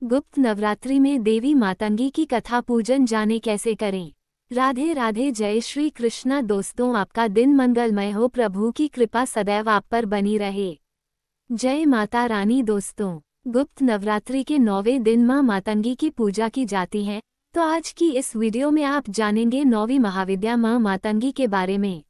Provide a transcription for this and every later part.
गुप्त नवरात्रि में देवी मातंगी की कथा पूजन जाने कैसे करें। राधे राधे, जय श्री कृष्णा। दोस्तों, आपका दिन मंगलमय हो, प्रभु की कृपा सदैव आप पर बनी रहे। जय माता रानी। दोस्तों, गुप्त नवरात्रि के 9वें दिन मां मातंगी की पूजा की जाती है। तो आज की इस वीडियो में आप जानेंगे 9वीं महाविद्या मां मातंगी के बारे में।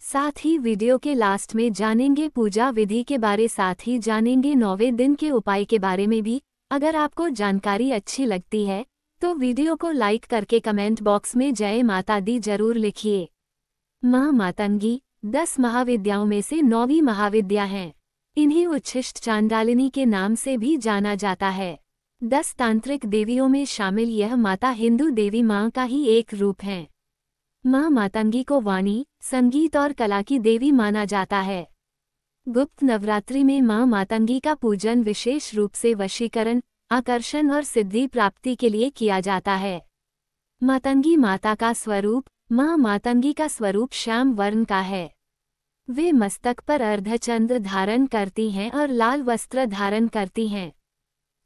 साथ ही वीडियो के लास्ट में जानेंगे पूजा विधि के बारे, साथ ही जानेंगे 9वें दिन के उपाय के बारे में भी। अगर आपको जानकारी अच्छी लगती है तो वीडियो को लाइक करके कमेंट बॉक्स में जय माता दी जरूर लिखिए। मां मातंगी 10 महाविद्याओं में से 9वीं महाविद्या है। इन्हें उच्छिष्ट चांडालिनी के नाम से भी जाना जाता है। 10 तांत्रिक देवियों में शामिल यह माता हिंदू देवी मां का ही एक रूप है। मां मातंगी को वाणी, संगीत और कला की देवी माना जाता है। गुप्त नवरात्रि में मां मातंगी का पूजन विशेष रूप से वशीकरण, आकर्षण और सिद्धि प्राप्ति के लिए किया जाता है। मातंगी माता का स्वरूप। मां मातंगी का स्वरूप श्याम वर्ण का है। वे मस्तक पर अर्धचंद्र धारण करती हैं और लाल वस्त्र धारण करती हैं।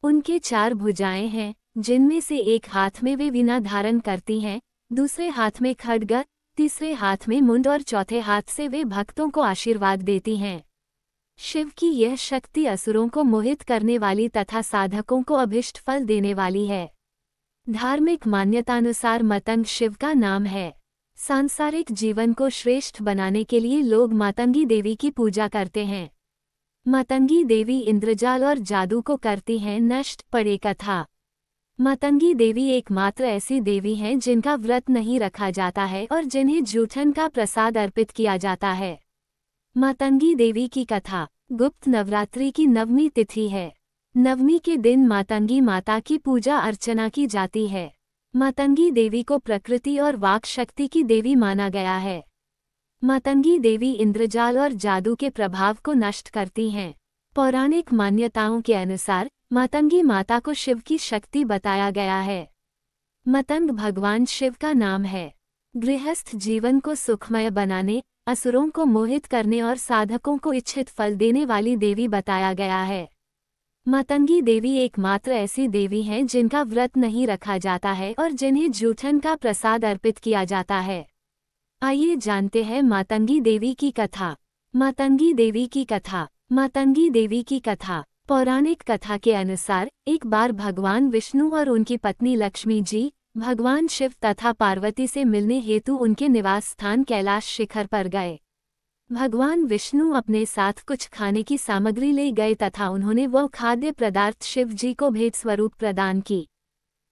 उनके 4 भुजाएं हैं, जिनमें से एक हाथ में वे वीणा धारण करती हैं, दूसरे हाथ में खड्ग, तीसरे हाथ में मुंड और चौथे हाथ से वे भक्तों को आशीर्वाद देती हैं। शिव की यह शक्ति असुरों को मोहित करने वाली तथा साधकों को अभिष्ट फल देने वाली है। धार्मिक मान्यतानुसार मतंग शिव का नाम है। सांसारिक जीवन को श्रेष्ठ बनाने के लिए लोग मातंगी देवी की पूजा करते हैं। मातंगी देवी इंद्रजाल और जादू को करती हैं नष्ट। पढ़े कथा। मातंगी देवी एकमात्र ऐसी देवी हैं जिनका व्रत नहीं रखा जाता है और जिन्हें जूठन का प्रसाद अर्पित किया जाता है। मातंगी देवी की कथा। गुप्त नवरात्रि की 9वीं तिथि है। 9वीं के दिन मातंगी माता की पूजा अर्चना की जाती है। मातंगी देवी को प्रकृति और वाक शक्ति की देवी माना गया है। मातंगी देवी इंद्रजाल और जादू के प्रभाव को नष्ट करती हैं। पौराणिक मान्यताओं के अनुसार मातंगी माता को शिव की शक्ति बताया गया है। मतंग भगवान शिव का नाम है। गृहस्थ जीवन को सुखमय बनाने, असुरों को मोहित करने और साधकों को इच्छित फल देने वाली देवी बताया गया है। मातंगी देवी एकमात्र ऐसी देवी हैं जिनका व्रत नहीं रखा जाता है और जिन्हें जूठन का प्रसाद अर्पित किया जाता है। आइए जानते हैं मातंगी देवी की कथा। मातंगी देवी की कथा। मातंगी देवी की कथा। पौराणिक कथा के अनुसार एक बार भगवान विष्णु और उनकी पत्नी लक्ष्मी जी भगवान शिव तथा पार्वती से मिलने हेतु उनके निवास स्थान कैलाश शिखर पर गए। भगवान विष्णु अपने साथ कुछ खाने की सामग्री ले गए तथा उन्होंने वह खाद्य पदार्थ शिव जी को भेंट स्वरूप प्रदान की।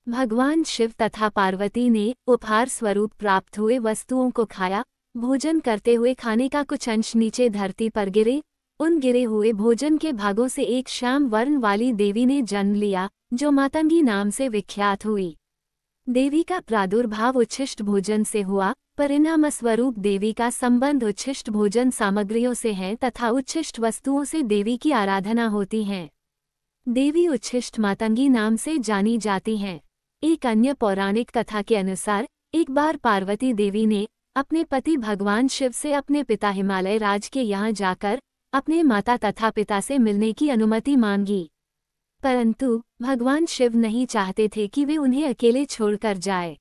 भगवान शिव तथा पार्वती ने उपहार स्वरूप प्राप्त हुए वस्तुओं को खाया। भोजन करते हुए खाने का कुछ अंश नीचे धरती पर गिरे। उन गिरे हुए भोजन के भागों से एक श्याम वर्ण वाली देवी ने जन्म लिया, जो मातंगी नाम से विख्यात हुई। देवी का प्रादुर्भाव उच्छिष्ट भोजन से हुआ। परिणाम स्वरूप देवी का संबंध उच्छिष्ट भोजन सामग्रियों से है तथा उच्छिष्ट वस्तुओं से देवी की आराधना होती है। देवी उच्छिष्ट मातंगी नाम से जानी जाती हैं। एक अन्य पौराणिक कथा के अनुसार एक बार पार्वती देवी ने अपने पति भगवान शिव से अपने पिता हिमालय राज के यहाँ जाकर अपने माता तथा पिता से मिलने की अनुमति मांगी, परंतु भगवान शिव नहीं चाहते थे कि वे उन्हें अकेले छोड़कर जाए।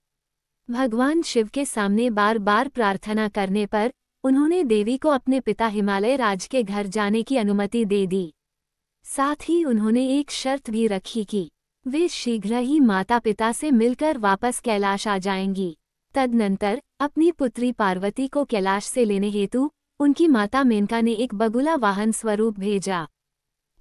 भगवान शिव के सामने बार बार प्रार्थना करने पर उन्होंने देवी को अपने पिता हिमालय राज के घर जाने की अनुमति दे दी। साथ ही उन्होंने एक शर्त भी रखी कि वे शीघ्र ही माता पिता से मिलकर वापस कैलाश आ जाएंगी। तदनंतर अपनी पुत्री पार्वती को कैलाश से लेने हेतु उनकी माता मेनका ने एक बगुला वाहन स्वरूप भेजा।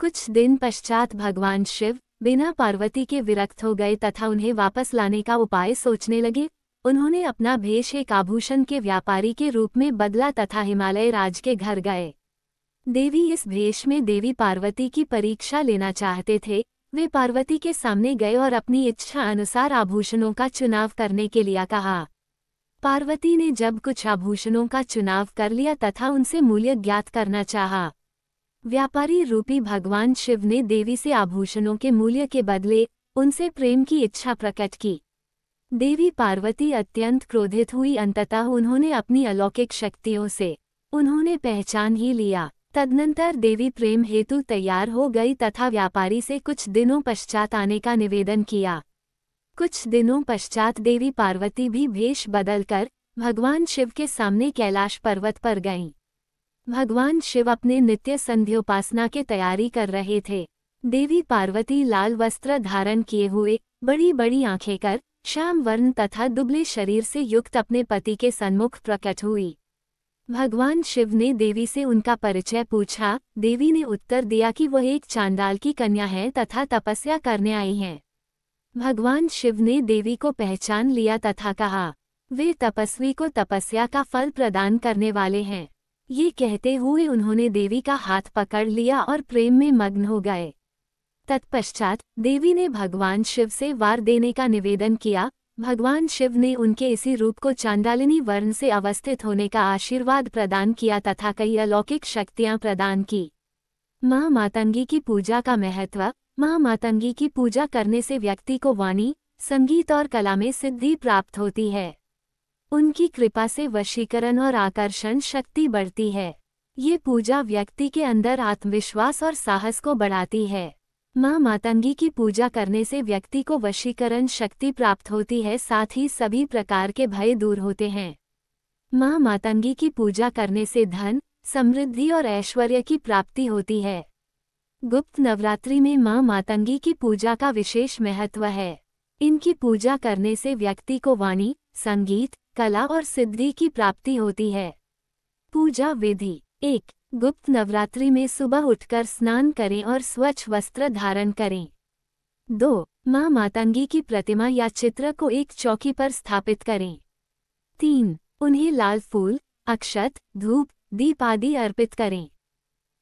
कुछ दिन पश्चात भगवान शिव बिना पार्वती के विरक्त हो गए तथा उन्हें वापस लाने का उपाय सोचने लगे। उन्होंने अपना भेष एक आभूषण के व्यापारी के रूप में बदला तथा हिमालय राज के घर गए। देवी इस भेष में देवी पार्वती की परीक्षा लेना चाहते थे। वे पार्वती के सामने गए और अपनी इच्छा अनुसार आभूषणों का चुनाव करने के लिए कहा। पार्वती ने जब कुछ आभूषणों का चुनाव कर लिया तथा उनसे मूल्य ज्ञात करना चाहा, व्यापारी रूपी भगवान शिव ने देवी से आभूषणों के मूल्य के बदले उनसे प्रेम की इच्छा प्रकट की। देवी पार्वती अत्यंत क्रोधित हुई। अंततः उन्होंने अपनी अलौकिक शक्तियों से उन्होंने पहचान ही लिया तदनंतर देवी प्रेम हेतु तैयार हो गई तथा व्यापारी से कुछ दिनों पश्चात आने का निवेदन किया। कुछ दिनों पश्चात देवी पार्वती भी भेष बदलकर भगवान शिव के सामने कैलाश पर्वत पर गईं। भगवान शिव अपने नित्य संध्योपासना के तैयारी कर रहे थे। देवी पार्वती लाल वस्त्र धारण किए हुए, बड़ी बड़ी आंखें कर, श्याम वर्ण तथा दुबले शरीर से युक्त अपने पति के सन्मुख प्रकट हुई। भगवान शिव ने देवी से उनका परिचय पूछा। देवी ने उत्तर दिया कि वह एक चांडाल की कन्या है तथा तपस्या करने आई हैं। भगवान शिव ने देवी को पहचान लिया तथा कहा, वे तपस्वी को तपस्या का फल प्रदान करने वाले हैं। ये कहते हुए उन्होंने देवी का हाथ पकड़ लिया और प्रेम में मग्न हो गए। तत्पश्चात देवी ने भगवान शिव से वर देने का निवेदन किया। भगवान शिव ने उनके इसी रूप को चांडालिनी वर्ण से अवस्थित होने का आशीर्वाद प्रदान किया तथा कई अलौकिक शक्तियां प्रदान की। मां मातंगी की पूजा का महत्व। मां मातंगी की पूजा करने से व्यक्ति को वाणी, संगीत और कला में सिद्धि प्राप्त होती है। उनकी कृपा से वशीकरण और आकर्षण शक्ति बढ़ती है। ये पूजा व्यक्ति के अंदर आत्मविश्वास और साहस को बढ़ाती है। मां मातंगी की पूजा करने से व्यक्ति को वशीकरण शक्ति प्राप्त होती है, साथ ही सभी प्रकार के भय दूर होते हैं। मां मातंगी की पूजा करने से धन, समृद्धि और ऐश्वर्य की प्राप्ति होती है। गुप्त नवरात्रि में मां मातंगी की पूजा का विशेष महत्व है। इनकी पूजा करने से व्यक्ति को वाणी, संगीत, कला और सिद्धि की प्राप्ति होती है। पूजा विधि। 1. गुप्त नवरात्रि में सुबह उठकर स्नान करें और स्वच्छ वस्त्र धारण करें। 2. मां मातंगी की प्रतिमा या चित्र को एक चौकी पर स्थापित करें। 3. उन्हें लाल फूल, अक्षत, धूप, दीप आदि अर्पित करें।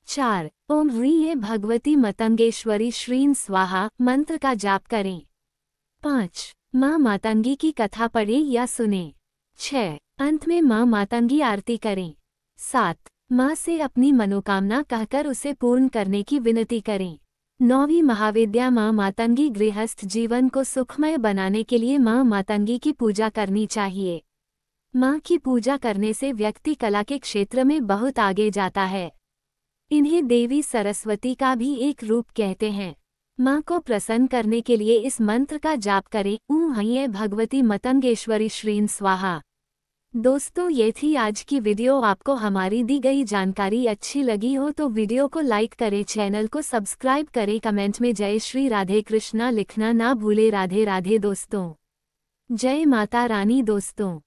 4. ओम ह्रीं भगवती मतंगेश्वरी श्रीं स्वाहा मंत्र का जाप करें। 5. मां मातंगी की कथा पढ़ें या सुनें। 6. अंत में मां मातंगी आरती करें। 7. मां से अपनी मनोकामना कहकर उसे पूर्ण करने की विनती करें। 9वीं महाविद्या मां मातंगी गृहस्थ जीवन को सुखमय बनाने के लिए मां मातंगी की पूजा करनी चाहिए। मां की पूजा करने से व्यक्ति कला के क्षेत्र में बहुत आगे जाता है। इन्हें देवी सरस्वती का भी एक रूप कहते हैं। मां को प्रसन्न करने के लिए इस मंत्र का जाप करें। ऊं ह्रीं भगवती मतंगेश्वरी श्रीं स्वाहा। दोस्तों, ये थी आज की वीडियो। आपको हमारी दी गई जानकारी अच्छी लगी हो तो वीडियो को लाइक करें, चैनल को सब्सक्राइब करें, कमेंट में जय श्री राधे कृष्णा लिखना ना भूले। राधे राधे दोस्तों। जय माता रानी दोस्तों।